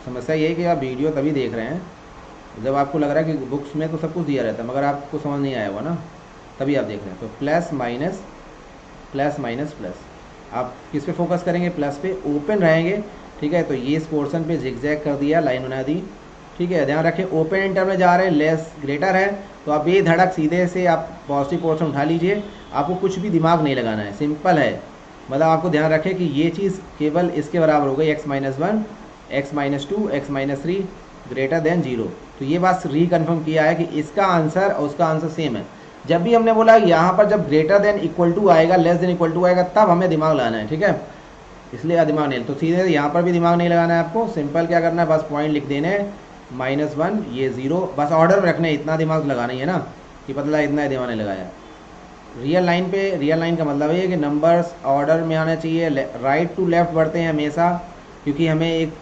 Speaker 2: समस्या ये है कि आप वीडियो तभी देख रहे हैं जब आपको लग रहा है कि बुक्स में तो सब कुछ दिया रहता है, मगर आपको समझ नहीं आया हुआ ना, तभी आप देख रहे हैं। तो प्लस माइनस प्लस, आप किस पे फोकस करेंगे, प्लस पे, ओपन रहेंगे, ठीक है। तो ये इस पोर्शन पे जिगजैग कर दिया, लाइन बना दी, ठीक है, ध्यान रखें ओपन इंटर में जा रहे हैं, लेस ग्रेटर है तो आप बेधड़क सीधे से आप पॉजिटिव पोर्शन उठा लीजिए, आपको कुछ भी दिमाग नहीं लगाना है, सिंपल है। मतलब आपको ध्यान रखें कि ये चीज़ केवल इसके बराबर हो गई x-1, x-2, x-3 greater than 0। तो ये बात रिकन्फर्म किया है कि इसका आंसर और उसका आंसर सेम है। जब भी हमने बोला यहाँ पर जब ग्रेटर देन इक्वल टू आएगा, लेस देन इक्वल टू आएगा, तब हमें दिमाग लगाना है, ठीक है, इसलिए दिमाग नहीं। तो सीधे यहाँ पर भी दिमाग नहीं लगाना है आपको, सिंपल क्या करना है, बस पॉइंट लिख देने हैं, -1 ये 0, बस ऑर्डर में रखने, इतना दिमाग लगाना ही है ना, कि पता इतना दिमाग नहीं लगाया। रियल लाइन पे, रियल लाइन का मतलब ये है कि नंबर्स ऑर्डर में आना चाहिए, राइट टू लेफ्ट बढ़ते हैं हमेशा, क्योंकि हमें एक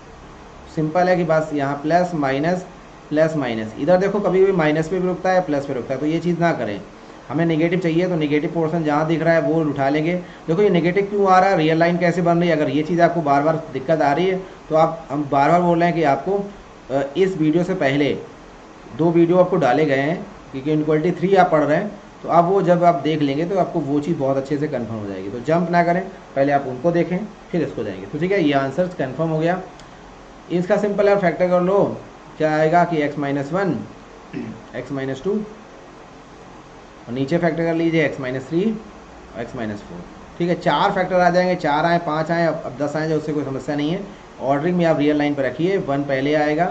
Speaker 2: सिंपल है कि बस यहाँ प्लस माइनस प्लस माइनस, इधर देखो कभी भी माइनस पे भी रुकता है प्लस पे रुकता है, तो ये चीज़ ना करें। हमें नेगेटिव चाहिए तो नेगेटिव पोर्शन जहाँ दिख रहा है वो उठा लेंगे। देखो ये नेगेटिव क्यों आ रहा है, रियल लाइन कैसे बन रही है, अगर ये चीज़ आपको बार बार दिक्कत आ रही है तो हम बार बार बोल रहे हैं कि आपको इस वीडियो से पहले 2 वीडियो आपको डाले गए हैं, क्योंकि इनक्वालिटी 3 आप पढ़ रहे हैं, तो आप वो जब आप देख लेंगे तो आपको वो चीज़ बहुत अच्छे से कंफर्म हो जाएगी। तो जंप ना करें, पहले आप उनको देखें फिर इसको जाएंगे। तो ठीक है, ये आंसर कंफर्म हो गया। इसका सिंपल है, फैक्टर कर लो, क्या आएगा कि x-1, x-2 और नीचे फैक्टर कर लीजिए x-3 और x-4। ठीक है, 4 फैक्टर आ जाएंगे, 4 आए 5 आए, अब 10 आए जाए, उससे कोई समस्या नहीं है। ऑर्डरिंग में आप रियल लाइन पर रखिए, 1 पहले आएगा,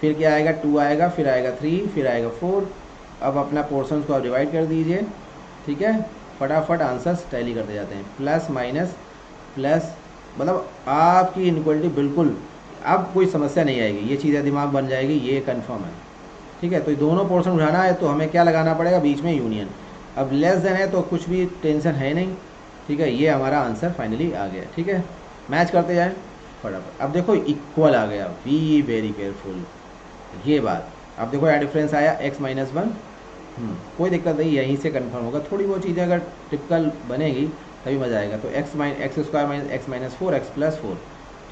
Speaker 2: फिर क्या आएगा 2 आएगा, फिर आएगा 3, फिर आएगा 4। अब अपना पोर्शन को आप डिवाइड कर दीजिए, ठीक है, फटाफट आंसर्स टैली करते जाते हैं, प्लस माइनस प्लस, मतलब आपकी इनक्वालिटी बिल्कुल अब कोई समस्या नहीं आएगी, ये चीज़ें दिमाग बन जाएगी, ये कंफर्म है। ठीक है, तो दोनों पोर्शन उठाना है तो हमें क्या लगाना पड़ेगा, बीच में यूनियन। अब लेस देन है तो कुछ भी टेंशन है नहीं, ठीक है, ये हमारा आंसर फाइनली आ गया। ठीक है, मैच करते जाएं फटाफट। अब देखो इक्वल आ गया, बी वेरी केयरफुल, ये बात। अब देखो यहाँ डिफरेंस आया x-1, कोई दिक्कत नहीं, यहीं से कंफर्म होगा। थोड़ी बहुत चीज़ें अगर टिपिकल बनेगी तभी मज़ा आएगा। तो x² - x-4 x+4,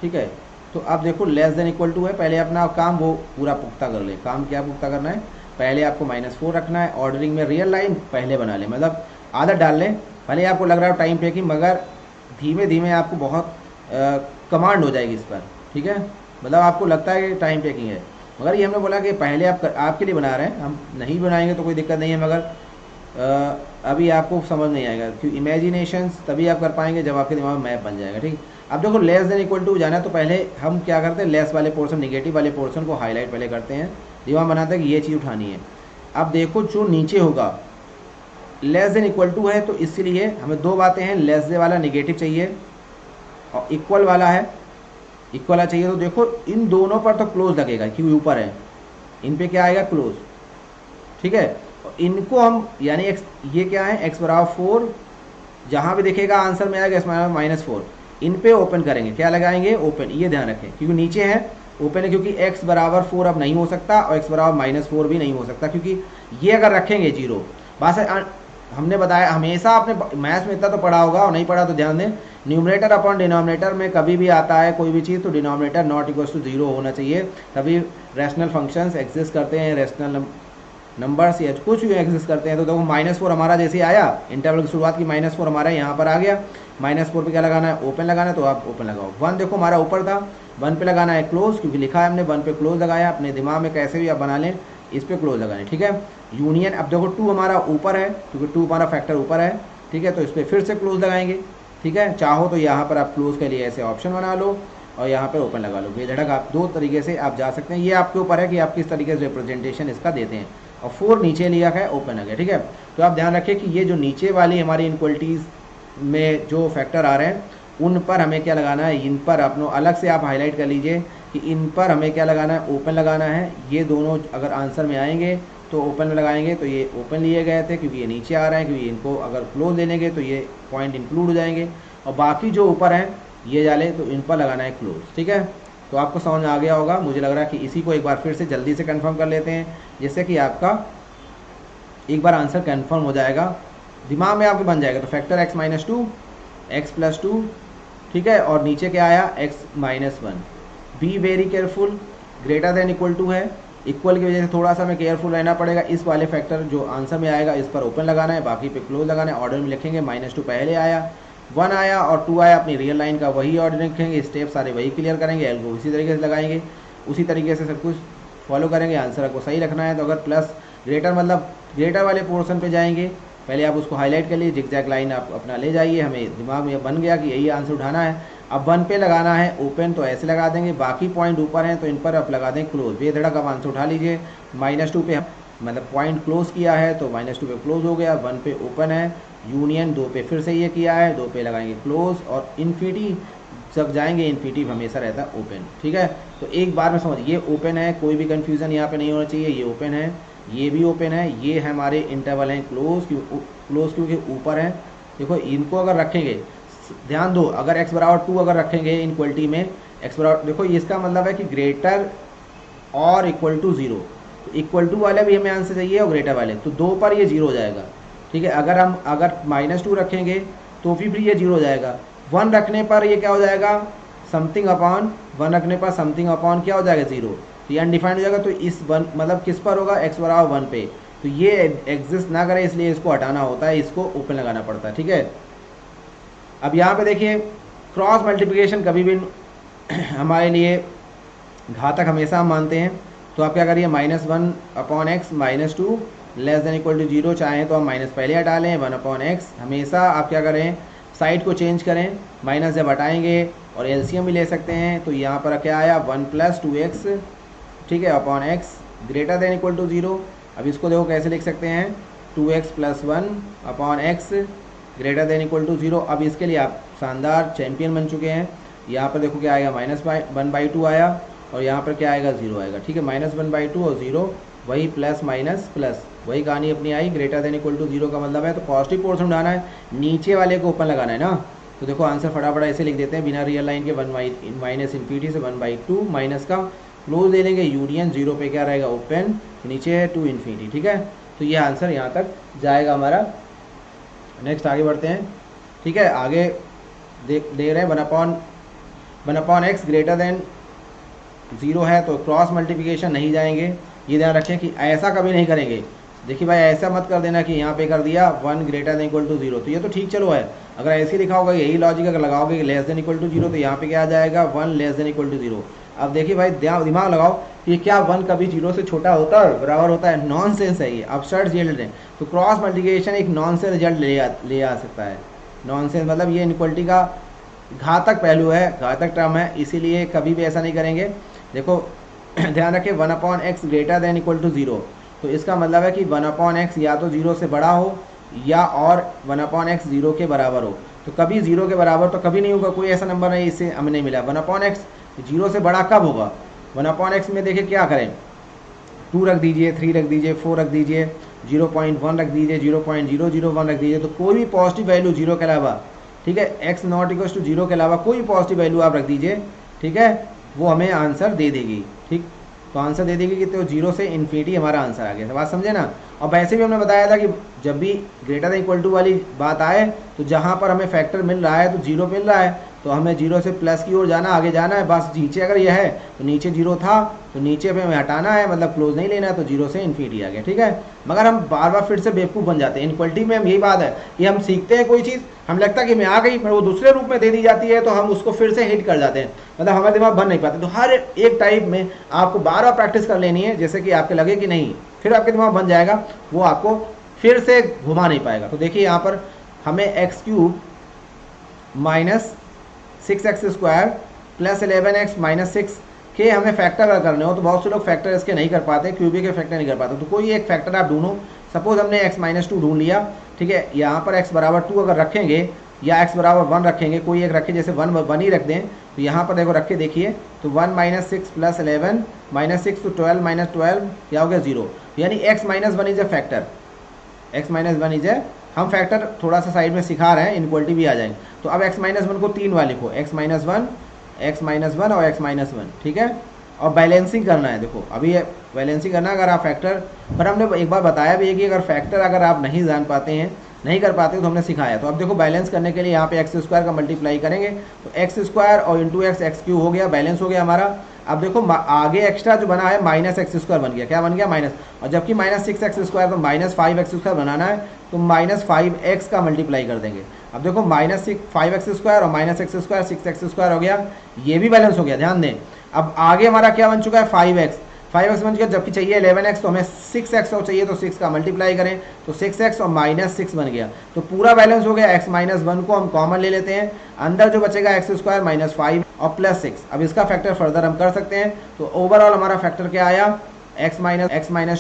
Speaker 2: ठीक है। तो अब देखो लेस देन इक्वल टू है, पहले अपना काम वो पूरा पुख्ता कर ले। काम क्या पुख्ता करना है, पहले आपको -4 रखना है, ऑर्डरिंग में रियल लाइन पहले बना ले, मतलब आदत डाल लें। भले आपको लग रहा है टाइम टेकिंग, मगर धीमे धीमे आपको बहुत कमांड हो जाएगी इस पर, ठीक है। मतलब आपको लगता है कि टाइम टेकिंग है, मगर ये हमने बोला कि पहले आपके लिए बना रहे हैं, हम नहीं बनाएंगे तो कोई दिक्कत नहीं है, मगर अभी आपको समझ नहीं आएगा, क्योंकि इमेजिनेशंस तभी आप कर पाएंगे जब आपके दिमाग में मैप बन जाएगा। ठीक, अब देखो लेस देन इक्वल टू जाना है तो पहले हम क्या करते हैं, लेस वाले पोर्शन, नेगेटिव वाले पोर्शन को हाईलाइट पहले करते हैं, दिमाग बनाते हैं कि ये चीज़ उठानी है। अब देखो जो नीचे होगा लेस देन इक्वल टू है, तो इसलिए हमें 2 बातें हैं, लेस देन वाला नेगेटिव चाहिए और इक्वल वाला है इक्वल चाहिए। तो देखो इन दोनों पर तो क्लोज लगेगा क्योंकि ऊपर है, इन पे क्या आएगा, क्लोज। ठीक है, इनको हम यानी x, ये क्या है x बराबर 4, जहाँ भी दिखेगा आंसर में आएगा x - 4, इन पे ओपन करेंगे, क्या लगाएंगे, ओपन। ये ध्यान रखें क्योंकि नीचे है ओपन है, क्योंकि x बराबर 4 अब नहीं हो सकता और x बराबर -4 भी नहीं हो सकता, क्योंकि ये अगर रखेंगे 0। बस हमने बताया, हमेशा आपने मैथ्स में इतना तो पढ़ा होगा, और नहीं पढ़ा तो ध्यान दें, न्यूमरेटर अपॉन डिनोमिनेटर में कभी भी आता है कोई भी चीज़ तो डिनोमिनेटर नॉट इक्वल टू 0 होना चाहिए, तभी रैशनल फंक्शंस एग्जिस्ट करते हैं, रैशनल नंबर्स या कुछ भी एग्जिस्ट करते हैं। तो देखो -4 हमारा जैसे आया, इंटरवल की शुरुआत की -4 हमारा यहाँ पर आ गया, -4 पे क्या लगाना है, ओपन लगाना है, तो आप ओपन लगाओ। 1 देखो हमारा ऊपर था, 1 पे लगाना है क्लोज, क्योंकि लिखा है हमने 1 पे क्लोज लगाया, अपने दिमाग में कैसे भी आप बना लें, इस पे क्लोज लगाना है। ठीक है, यूनियन। अब देखो 2 हमारा ऊपर है, क्योंकि 2 हमारा फैक्टर ऊपर है, ठीक है, तो इस पर फिर से क्लोज लगाएंगे। ठीक है, चाहो तो यहाँ पर आप क्लोज के लिए ऐसे ऑप्शन बना लो और यहाँ पर ओपन लगा लो, बेधड़क आप 2 तरीके से आप जा सकते हैं, ये आपके ऊपर है कि आप किस तरीके से रिप्रेजेंटेशन इसका देते हैं। और 4 नीचे लिया है, ओपन आ गया। ठीक है, तो आप ध्यान रखिए कि ये जो नीचे वाली हमारी इनक्वालिटीज़ में जो फैक्टर आ रहे हैं उन पर हमें क्या लगाना है, इन पर अपनों अलग से आप हाईलाइट कर लीजिए कि इन पर हमें क्या लगाना है, ओपन लगाना है। ये दोनों अगर आंसर में आएंगे तो ओपन में लगाएंगे, तो ये ओपन लिए गए थे क्योंकि ये नीचे आ रहे हैं, क्योंकि इनको अगर क्लोज ले लेंगे तो ये पॉइंट इंक्लूड हो जाएंगे, और बाकी जो ऊपर हैं ये जाले तो इन पर लगाना है क्लोज। ठीक है, तो आपको समझ में आ गया होगा, मुझे लग रहा है कि इसी को एक बार फिर से जल्दी से कंफर्म कर लेते हैं, जिससे कि आपका एक बार आंसर कंफर्म हो जाएगा, दिमाग में आपके बन जाएगा। तो फैक्टर x-2 x+2, ठीक है, और नीचे क्या आया x-1। Be very careful, greater than equal to है, इक्वल की वजह से थोड़ा सा हमें केयरफुल रहना पड़ेगा। इस वाले फैक्टर जो आंसर में आएगा इस पर ओपन लगाना है, बाकी पे क्लोज लगाना है। ऑर्डर में लिखेंगे, -2 पहले आया, 1 आया और 2 आया, अपनी रियल लाइन का वही ऑर्डर लिखेंगे, स्टेप सारे वही क्लियर करेंगे, एल को उसी तरीके से लगाएंगे, उसी तरीके से सब कुछ फॉलो करेंगे, आंसर को सही रखना है। तो अगर प्लस ग्रेटर मतलब ग्रेटर वाले पोर्शन पे जाएंगे, पहले आप उसको हाईलाइट कर लीजिए, जिगजैग लाइन आप अपना ले जाइए, हमें दिमाग में बन गया कि यही आंसर उठाना है। अब 1 पे लगाना है ओपन, तो ऐसे लगा देंगे, बाकी पॉइंट ऊपर हैं तो इन पर आप लगा देंगे क्लोज। बेधड़क आप आंसर उठा लीजिए। -2 पे मतलब पॉइंट क्लोज किया है तो -2 पे क्लोज हो गया, 1 पे ओपन है, यूनियन 2 पे फिर से ये किया है, 2 पे लगाएंगे क्लोज, और इन्फिनिटी जब जाएंगे इन्फिनिटी हमेशा रहता है ओपन। ठीक है, तो एक बार में समझ, ये ओपन है, कोई भी कन्फ्यूज़न यहाँ पे नहीं होना चाहिए, ये ओपन है, ये भी ओपन है, ये हमारे इंटरवल हैं क्लोज क्योंकि ऊपर है। देखो इनको अगर रखेंगे, ध्यान दो, अगर x बराबर 2 अगर रखेंगे इनक्वलिटी में, x बराबर, देखो इसका मतलब है कि ग्रेटर और इक्वल टू 0, इक्वल टू वाले भी हमें आंसर चाहिए और ग्रेटर वाले, तो 2 पर ये 0 हो जाएगा। ठीक है, अगर हम -2 रखेंगे तो फिर ये 0 हो जाएगा। 1 रखने पर ये क्या हो जाएगा, समथिंग अपॉन 1 रखने पर समथिंग अपॉन क्या हो जाएगा 0, तो ये अनडिफाइंड हो जाएगा। तो इस 1 मतलब किस पर होगा, x बराबर 1 पे, तो ये एग्जिस्ट ना करे इसलिए इसको हटाना होता है, इसको ओपन लगाना पड़ता है। ठीक है, अब यहाँ पे देखिए क्रॉस मल्टीप्लिकेशन कभी भी हमारे लिए घातक हमेशा हम मानते हैं। तो आप क्या करिए, -1 upon x -2 less than equal to 0, चाहें तो हम माइनस पहले हटा लें, 1 अपॉन एक्स। हमेशा आप क्या करें, साइड को चेंज करें, माइनस जब हटाएंगे और एलसीएम भी ले सकते हैं, तो यहाँ पर क्या आया 1 + 2x, ठीक है, upon x greater than equal to 0। अब इसको देखो कैसे लिख सकते हैं, 2x + 1 upon x greater than equal to 0। अब इसके लिए आप शानदार चैंपियन बन चुके हैं। यहाँ पर देखो क्या आएगा, -1/2 आया, और यहाँ पर क्या आएगा 0 आएगा। ठीक है, -1/2 और 0 वही प्लस माइनस प्लस वही कहानी अपनी आई, ग्रेटर देन इक्वल टू 0 का मतलब है तो पॉजिटिव पोर्शन उठाना है, नीचे वाले को ओपन लगाना है ना। तो देखो आंसर फटाफट ऐसे लिख देते हैं बिना रियल लाइन के, -∞ से 1/2 माइनस का क्लोज ले लेंगे, यूनियन 0 पे क्या रहेगा ओपन, नीचे है टू इन्फिनिटी। ठीक है, तो ये आंसर यहाँ तक जाएगा हमारा। नेक्स्ट आगे बढ़ते हैं। ठीक है, आगे दे रहे हैं 1 अपॉन एक्स ग्रेटर देन 0 है तो क्रॉस मल्टीप्लिकेशन नहीं जाएंगे, ये ध्यान रखें कि ऐसा कभी नहीं करेंगे। देखिए भाई ऐसा मत कर देना कि यहाँ पे कर दिया 1 ग्रेटर देन इक्वल टू 0, तो ये तो ठीक चलो है, अगर ऐसे लिखा होगा यही लॉजिक अगर लगाओगे लेस देन इक्वल टू 0 तो यहाँ पे क्या आ जाएगा 1 लेस देन इक्वल टू 0। अब देखिए भाई दिमाग लगाओ कि क्या 1 कभी 0 से छोटा होता है, बराबर होता है, नॉनसेंस है ये, अपसर्ड रिजल्ट है। तो क्रॉस मल्टीप्लिकेशन एक नॉनसेंस रिजल्ट ले आ सकता है। नॉनसेंस मतलब ये इनक्वलिटी का घातक पहलू है, घातक टर्म है, इसीलिए कभी भी ऐसा नहीं करेंगे। देखो ध्यान रखें 1 upon x greater than equal to 0, तो इसका मतलब है कि 1 अपॉन एक्स या तो 0 से बड़ा हो या और 1 अपॉन एक्स 0 के बराबर हो। तो कभी 0 के बराबर तो कभी नहीं होगा, कोई ऐसा नंबर नहीं इससे हमें नहीं मिला। 1 अपॉन एक्स 0 से बड़ा कब होगा, 1 अपॉन एक्स में देखिए क्या करें, 2 रख दीजिए, 3 रख दीजिए, 4 रख दीजिए, 0.1 रख दीजिए, 0.001 रख दीजिए, तो कोई भी पॉजिटिव वैल्यू 0 के अलावा, ठीक है, एक्स नॉट इक्वल टू 0 के अलावा कोई पॉजिटिव वैल्यू आप रख दीजिए, ठीक है, वो हमें आंसर दे देगी। ठीक, तो आंसर दे देगी कि तो 0 से इन्फिनिटी हमारा आंसर आ गया, बात समझे ना। और वैसे भी हमने बताया था कि जब भी ग्रेटर देन इक्वल टू वाली बात आए तो जहाँ पर हमें फैक्टर मिल रहा है तो 0 मिल रहा है तो हमें 0 से प्लस की ओर जाना, आगे जाना है, बस नीचे अगर यह है तो नीचे 0 था तो नीचे पे हमें हटाना है, मतलब क्लोज नहीं लेना है, तो 0 से इन्फिनिटी आ गया। ठीक है, मगर हम बार बार फिर से बेवकूफ़ बन जाते हैं इनक्वलिटी में। हम यही बात है कि हम सीखते हैं कोई चीज़, हम लगता है कि मैं आ गई, पर वो दूसरे रूप में दे दी जाती है तो हम उसको फिर से हिट कर जाते हैं, मतलब हमारे दिमाग बन नहीं पाते। तो हर एक टाइप में आपको बार बार प्रैक्टिस कर लेनी है, जैसे कि आपके लगे कि नहीं, फिर आपके दिमाग बन जाएगा, वो आपको फिर से घुमा नहीं पाएगा। तो देखिए यहाँ पर हमें x³ minus 6x² plus 11x minus 6 के हमें फैक्टर अगर करने हो, तो बहुत से लोग फैक्टर इसके नहीं कर पाते, क्यूबिक के फैक्टर नहीं कर पाते। तो कोई एक फैक्टर आप ढूंढो, सपोज हमने x-2 ढूंढ लिया, ठीक है, यहाँ पर x बराबर 2 अगर रखेंगे या x बराबर 1 रखेंगे, कोई एक रखें, जैसे 1 ही रख दें, तो यहाँ पर देखो रख के देखिए, तो 1 - 6 प्लस 11 माइनस 6 तो 12 - 12 क्या हो गया 0, यानी x-1 is a factor, x-1 is a, हम फैक्टर थोड़ा सा साइड में सिखा रहे हैं, इनक्वलिटी भी आ जाएंगे। तो अब x-1 को 3 बार लिखो, x-1 और x-1, ठीक है, और बैलेंसिंग करना है। देखो अभी ये बैलेंसिंग करना, अगर आप फैक्टर, पर हमने एक बार बताया भी है कि अगर फैक्टर अगर आप नहीं जान पाते हैं, नहीं कर पाते तो हमने सिखाया। तो अब देखो बैलेंस करने के लिए यहाँ पे x² का मल्टीप्लाई करेंगे, तो x² और इंटू x³ हो गया, बैलेंस हो गया हमारा। अब देखो आगे एक्स्ट्रा जो बना है -x² बन गया, क्या बन गया माइनस, और जबकि -6x² तो -5x² बनाना है, तो -5x का मल्टीप्लाई कर देंगे। अब देखो -5x² और -x², 6x² हो गया, ये भी बैलेंस हो गया, ध्यान दें। अब आगे हमारा क्या बन चुका है 5x, 5x बन गया, जबकि चाहिए 11x, तो हमें 6x और चाहिए तो 6 का मल्टीप्लाई करें तो 6x और -6 बन गया, तो पूरा बैलेंस हो गया। x माइनस 1 को हम कॉमन ले लेते हैं, अंदर जो बचेगा x² - 5 और +6। अब इसका फैक्टर फर्दर हम कर सकते हैं, तो ओवरऑल हमारा फैक्टर क्या आया, x -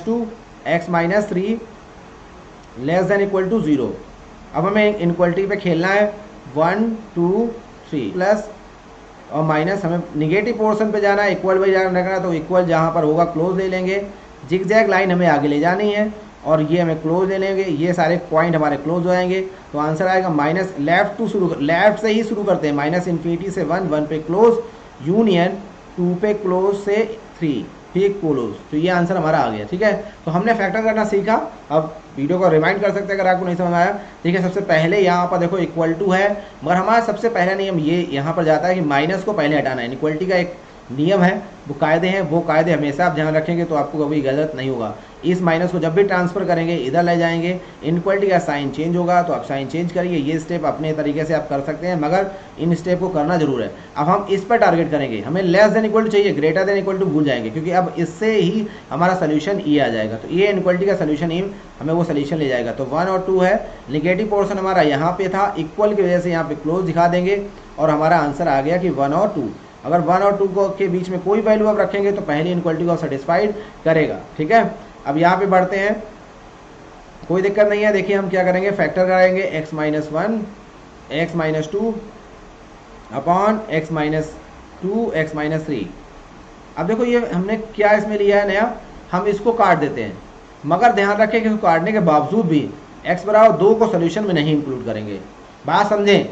Speaker 2: 2 x - 3 < 0। अब हमें इनक्वलिटी पे खेलना है, 1 2 3 प्लस और माइनस, हमें निगेटिव पोर्शन पे जाना है, इक्वल बाई रखना है, तो इक्वल जहाँ पर होगा क्लोज ले लेंगे, जिगजैग लाइन हमें आगे ले जानी है और ये हमें क्लोज ले लेंगे, ये सारे पॉइंट हमारे क्लोज हो जाएंगे, तो आंसर आएगा माइनस लेफ्ट से ही शुरू करते हैं, -∞ से 1 1 पे क्लोज, यूनियन 2 पे क्लोज से 3 फिर क्लोज, तो ये आंसर हमारा आ गया। ठीक है, तो हमने फैक्टर करना सीखा। अब वीडियो को रिमाइंड कर सकते हैं अगर आपको नहीं समझ आया। ठीक है, सबसे पहले यहाँ पर देखो इक्वल टू है, मगर हमारा सबसे पहला नियम ये यहाँ पर जाता है कि माइनस को पहले हटाना है। इनक्वलिटी का एक नियम है, वो कायदे हैं, वो कायदे हमेशा आप ध्यान रखेंगे तो आपको कभी गलत नहीं होगा। इस माइनस को जब भी ट्रांसफर करेंगे इधर ले जाएंगे, इनक्वलिटी का साइन चेंज होगा तो आप साइन चेंज करिए। ये स्टेप अपने तरीके से आप कर सकते हैं, मगर इन स्टेप को करना जरूर है। अब हम इस पर टारगेट करेंगे, हमें लेस देन इक्वल टू चाहिए, ग्रेटर देन इक्वल टू भूल जाएंगे, क्योंकि अब इससे ही हमारा सोल्यूशन ई आ जाएगा। तो ये इनक्वलिटी का सोल्यूशन ई हमें वो सोल्यूशन ले जाएगा। तो 1 और 2 है, निगेटिव पोर्शन हमारा यहाँ पे था, इक्वल की वजह से यहाँ पे क्लोज दिखा देंगे और हमारा आंसर आ गया कि 1 और 2। अगर 1 और 2 को के बीच में कोई वैल्यू आप रखेंगे तो पहली इनक्वलिटी को सेटिस्फाइड करेगा। ठीक है, अब यहाँ पे बढ़ते हैं, कोई दिक्कत नहीं है। देखिए हम क्या करेंगे, फैक्टर कराएंगे x - 1 x - 2 upon x - 2 x - 3। अब देखो ये हमने क्या इसमें लिया है नया, हम इसको काट देते हैं, मगर ध्यान रखें कि काटने के बावजूद भी x बराबर 2 को सोल्यूशन में नहीं इंक्लूड करेंगे। बात समझें,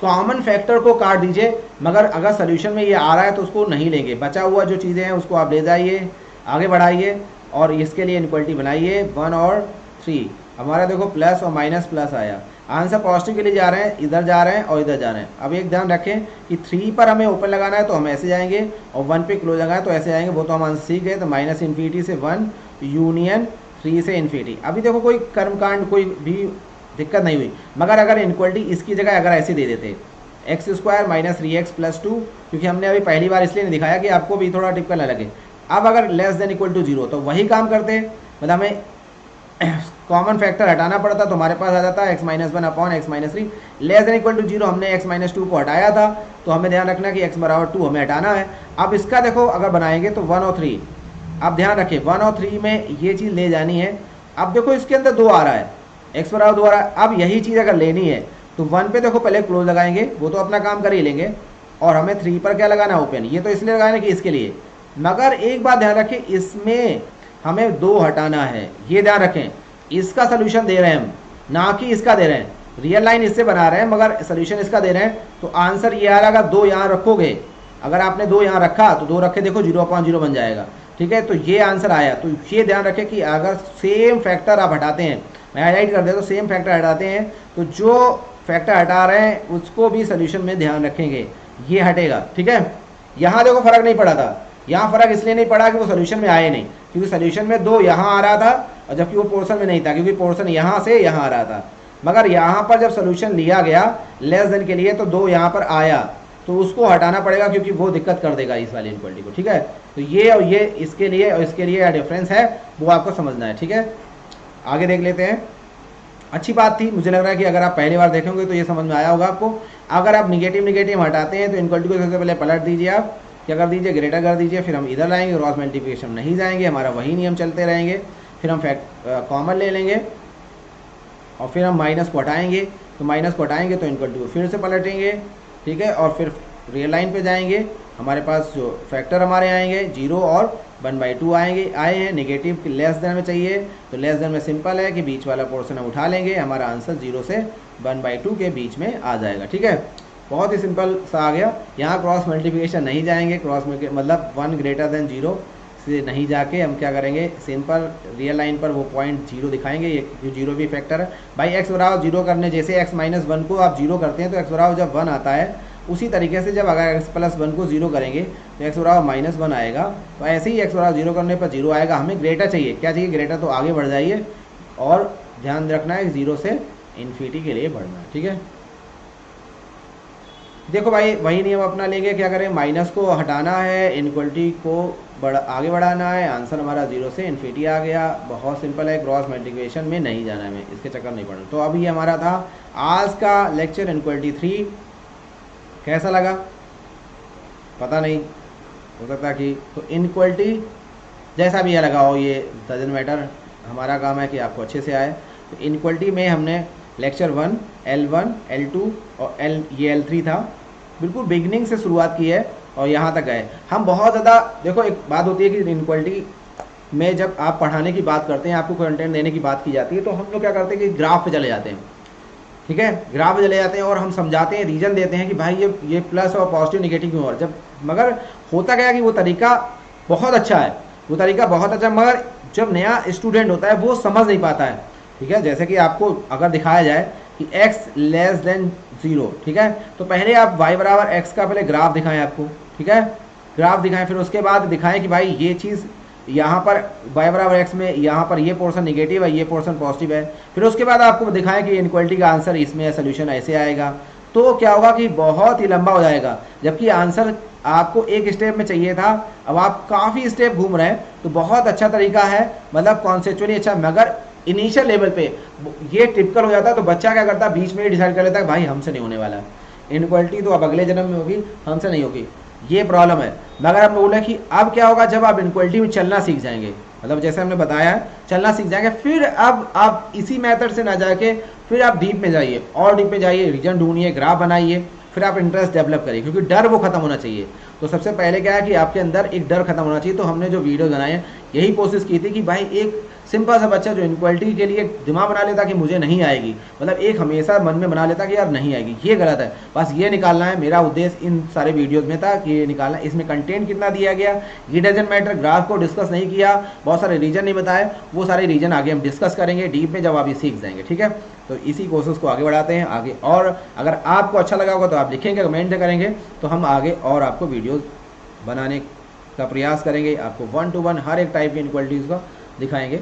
Speaker 2: कॉमन फैक्टर को काट दीजिए, मगर अगर सोल्यूशन में ये आ रहा है तो उसको नहीं लेंगे। बचा हुआ जो चीज़ें हैं उसको आप ले जाइए, आगे बढ़ाइए और इसके लिए इनक्वलिटी बनाइए 1 और 3। हमारा देखो प्लस और माइनस प्लस आया, आंसर पॉजिटिव के लिए जा रहे हैं, इधर जा रहे हैं और इधर जा रहे हैं। अब एक ध्यान रखें कि 3 पर हमें ओपन लगाना है तो हम ऐसे जाएंगे और 1 पे क्लोज लगाए तो ऐसे जाएंगे, वो तो हम आंसर सीख गए। तो -∞ से 1 यूनियन 3 से इन्फिनिटी। अभी देखो कोई कर्मकांड कोई भी दिक्कत नहीं हुई, मगर अगर इनक्वलिटी इसकी जगह अगर ऐसे दे देते x² - 3x + 2, क्योंकि हमने अभी पहली बार इसलिए नहीं दिखाया कि आपको भी थोड़ा टिपिकल ना लगे। अब अगर लेस देन इक्वल टू 0 तो वही काम करते, मतलब हमें कॉमन फैक्टर हटाना पड़ता, तो हमारे पास आ जाता है x - 1 अपॉन x - 3। Less than equal to 0 हमने x - 2 को हटाया था, तो हमें ध्यान रखना कि x बराबर 2 हमें हटाना है। अब इसका देखो अगर बनाएंगे तो 1 और 3, अब ध्यान रखें 1 और 3 में ये चीज़ ले जानी है। अब देखो इसके अंदर 2 आ रहा है, x बराबर 2 आ रहा है। अब यही चीज़ अगर लेनी है तो 1 पे देखो पहले क्लोज लगाएंगे, वो तो अपना काम कर ही लेंगे, और हमें 3 पर क्या लगाना है, ओपन। ये तो इसलिए लगाना कि इसके लिए, मगर एक बात ध्यान रखें, इसमें हमें 2 हटाना है। ये ध्यान रखें, इसका सोल्यूशन दे रहे हैं हम, ना कि इसका दे रहे हैं। रियल लाइन इससे बना रहे हैं मगर सोल्यूशन इसका दे रहे हैं, तो आंसर ये आ रहा है। अगर 2 यहाँ रखोगे, अगर आपने 2 यहाँ रखा तो 2 रखे देखो 0/0 बन जाएगा। ठीक है, तो ये आंसर आया। तो ये ध्यान रखें कि अगर सेम फैक्टर आप हटाते हैं, मैं हाईलाइट कर देता हूँ, सेम फैक्टर हटाते हैं तो जो फैक्टर हटा रहे हैं उसको भी सोल्यूशन में ध्यान रखेंगे, ये हटेगा। ठीक है, यहाँ देखो फर्क नहीं पड़ा था, यहाँ फर्क इसलिए नहीं पड़ा कि वो सोल्यूशन में आए नहीं, क्योंकि सोल्यूशन में 2 यहाँ आ रहा था और जबकि वो पोर्शन में नहीं था, क्योंकि पोर्शन यहाँ से यहाँ आ रहा था। मगर यहाँ पर जब सोल्यूशन लिया गया लेस देन के लिए तो 2 यहाँ पर आया, तो उसको हटाना पड़ेगा क्योंकि वो दिक्कत कर देगा इस वाली इनक्वलिटी को। ठीक है, तो ये और ये इसके लिए और इसके लिए क्या डिफरेंस है वो आपको समझना है। ठीक है, आगे देख लेते हैं। अच्छी बात थी, मुझे लग रहा है कि अगर आप पहली बार देखेंगे तो ये समझ में आया होगा आपको। अगर आप निगेटिव हटाते हैं तो इनक्वलिटी को सबसे पहले पलट दीजिए, आप क्या कर दीजिए, ग्रेटर कर दीजिए, फिर हम इधर लाएंगे, क्रॉस मल्टीप्लिकेशन नहीं जाएंगे, हमारा वही नियम चलते रहेंगे। फिर हम कॉमन ले लेंगे और फिर हम माइनस को हटाएंगे, तो माइनस को हटाएंगे तो इनक्वलिटी को फिर से पलटेंगे। ठीक है, और फिर रियल लाइन पे जाएंगे, हमारे पास जो फैक्टर हमारे आएंगे 0 और 1/2 आए हैं। निगेटिव लेस देन में चाहिए तो लेस देन में सिंपल है कि बीच वाला पोर्शन हम उठा लेंगे, हमारा आंसर 0 से 1/2 के बीच में आ जाएगा। ठीक है, बहुत ही सिंपल सा आ गया। यहाँ क्रॉस मल्टीप्लिकेशन नहीं जाएंगे, क्रॉस मतलब 1 > 0 से नहीं जाके हम क्या करेंगे, सिंपल रियल लाइन पर वो पॉइंट 0 दिखाएंगे, ये 0 भी फैक्टर है भाई। x बराबर 0 करने, जैसे x - 1 को आप 0 करते हैं तो x बराबर जब 1 आता है, उसी तरीके से जब अगर x + 1 को 0 करेंगे तो x बराबर -1 आएगा। तो ऐसे ही x बराबर 0 करने पर 0 आएगा। हमें ग्रेटर चाहिए, क्या चाहिए, ग्रेटर। तो आगे बढ़ जाइए और ध्यान रखना है 0 से इन्फिनिटी के लिए बढ़ना है। ठीक है, देखो भाई वही नियम अपना लेंगे, क्या करें, माइनस को हटाना है, इनक्वलिटी को आगे बढ़ाना है। आंसर हमारा 0 से इन्फिनिटी आ गया, बहुत सिंपल है, क्रॉस मल्टीप्लिकेशन में नहीं जाना है, हमें इसके चक्कर नहीं पड़ना। तो अभी हमारा था आज का लेक्चर इनक्वालिटी 3। कैसा लगा पता नहीं, हो सकता कि तो इनक्वालिटी जैसा भी लगा हो, ये डजंट मैटर, हमारा काम है कि आपको अच्छे से आए। तो इनक्वालिटी में हमने लेक्चर 1 L1 L2 और ये L3 था, बिल्कुल बिगनिंग से शुरुआत की है और यहाँ तक गए हम। बहुत ज़्यादा देखो, एक बात होती है कि इनक्वालिटी में जब आप पढ़ाने की बात करते हैं, आपको कंटेंट देने की बात की जाती है, तो हम लोग क्या करते हैं कि ग्राफ पे चले जाते हैं, ठीक है, ग्राफ पे चले जाते हैं और हम समझाते हैं, रीज़न देते हैं कि भाई ये प्लस और पॉजिटिव निगेटिव क्यों। और जब मगर होता क्या है कि वो तरीका बहुत अच्छा है, वो तरीका बहुत अच्छा, मगर जब नया स्टूडेंट होता है वो समझ नहीं पाता है, ठीक है। जैसे कि आपको अगर दिखाया जाए कि x लेस देन 0, ठीक है, तो पहले आप y बराबर x का पहले ग्राफ दिखाएं आपको, ठीक है, ग्राफ दिखाएं, फिर उसके बाद दिखाएं कि भाई ये चीज़ यहाँ पर y बराबर x में यहाँ पर ये पोर्शन निगेटिव है, ये पोर्शन पॉजिटिव है, फिर उसके बाद आपको दिखाएं कि इनक्वालिटी का आंसर इसमें है, सोल्यूशन ऐसे आएगा। तो क्या होगा कि बहुत ही लंबा हो जाएगा, जबकि आंसर आपको एक स्टेप में चाहिए था, अब आप काफ़ी स्टेप घूम रहे हैं। तो बहुत अच्छा तरीका है, मतलब कॉन्सेप्चुअली अच्छा, मगर इनिशियल लेवल पे ये टिपिकल हो जाता है, तो बच्चा क्या करता है, बीच में ही डिसाइड कर लेता है भाई हमसे नहीं होने वाला, इनक्वालिटी तो अब अगले जन्म में होगी, हमसे नहीं होगी, ये प्रॉब्लम है। मगर आपने बोला कि अब क्या होगा, जब आप इनक्वालिटी में चलना सीख जाएंगे, मतलब जैसे हमने बताया चलना सीख जाएंगे, फिर अब आप इसी मेथड से ना जाके फिर आप डीप में जाइए, और डीप में जाइए, रीजन ढूंढिए, ग्राफ बनाइए, फिर आप इंटरेस्ट डेवलप करिए, क्योंकि डर वो खत्म होना चाहिए। तो सबसे पहले क्या है कि आपके अंदर एक डर खत्म होना चाहिए। तो हमने जो वीडियो बनाए हैं यही कोशिश की थी कि भाई एक सिंपल सा बच्चा जो इनक्वालिटी के लिए दिमाग बना लेता कि मुझे नहीं आएगी, मतलब एक हमेशा मन में बना लेता कि यार नहीं आएगी, ये गलत है। बस ये निकालना है, मेरा उद्देश्य इन सारे वीडियोस में था कि ये निकालना। इसमें कंटेंट कितना दिया गया ये डजंट मैटर, ग्राफ को डिस्कस नहीं किया, बहुत सारे रीजन नहीं बताए, वो सारे रीजन आगे हम डिस्कस करेंगे डीप में जब आप ये सीख जाएंगे, ठीक है। तो इसी कोशिश को आगे बढ़ाते हैं आगे, और अगर आपको अच्छा लगा होगा तो आप लिखेंगे, कमेंट करेंगे, तो हम आगे और आपको वीडियोज़ बनाने का प्रयास करेंगे, आपको 1 to 1 हर एक टाइप की इनक्वालिटीज़ को दिखाएंगे।